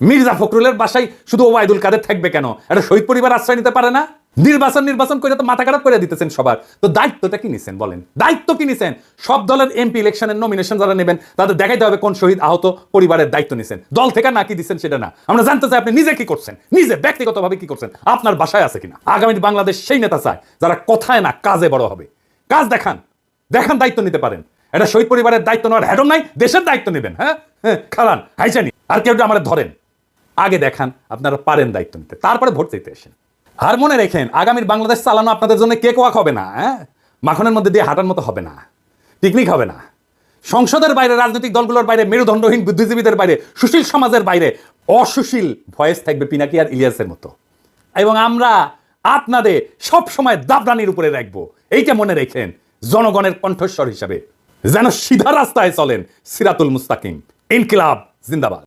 মির্জা ফখরুলের বাসায় শুধু ওবায়দুল কাদের থাকবে কেন? এটা শহীদ পরিবার আশ্রয় নিতে পারে না? নির্বাচন করে তো মাথা খারাপ করে দিতেছেন সবার। তো দায়িত্বটা কি নিছেন বলেন? দায়িত্ব কি নিছেন? সব দলের এমপি ইলেকশনের নমিনেশন যারা নেবেন তাদের দেখাইতে হবে কোন শহীদ আহত পরিবারের দায়িত্ব নিছেন। দল থেকে না কি দিচ্ছেন সেটা না, আমরা জানতে চাই আপনি নিজে কি করছেন, নিজে ব্যক্তিগতভাবে কি করছেন, আপনার বাসায় আছে কিনা। আগামী বাংলাদেশ সেই নেতা চায় যারা কথায় না কাজে বড় হবে। কাজ দেখান, দায়িত্ব নিতে পারেন। এটা শহীদ পরিবারের দায়িত্ব নেওয়ার হেডম নাই, দেশের দায়িত্ব নেবেন। হ্যাঁ খালান হাইচানি আর কেউ আমার ধরেন, আগে দেখান আপনারা পারেন দায়িত্ব নিতে, তারপরে ভোট চাইতে আসেন। আর মনে রেখেন, আগামীর বাংলাদেশ চালানো আপনাদের জন্য কেক ওয়াক হবে না, মাখনের মধ্যে দিয়ে হাঁটার মতো হবে না, পিকনিক হবে না। সংসদের বাইরে, রাজনৈতিক দলগুলোর বাইরে, মেরুদণ্ডহীন বুদ্ধিজীবীদের বাইরে, সুশীল সমাজের বাইরে অসুশীল ভয়েস থাকবে পিনাকি আর ইলিয়াসের মতো। এবং আমরা আপনাদের সব সময় দাবরানির উপরে রাখবো, এইটা মনে রেখেন, জনগণের কণ্ঠস্বর হিসাবে যেন সিধা রাস্তায় চলেন। সিরাতুল মুস্তাকিম। ইনকিলাব জিন্দাবাদ।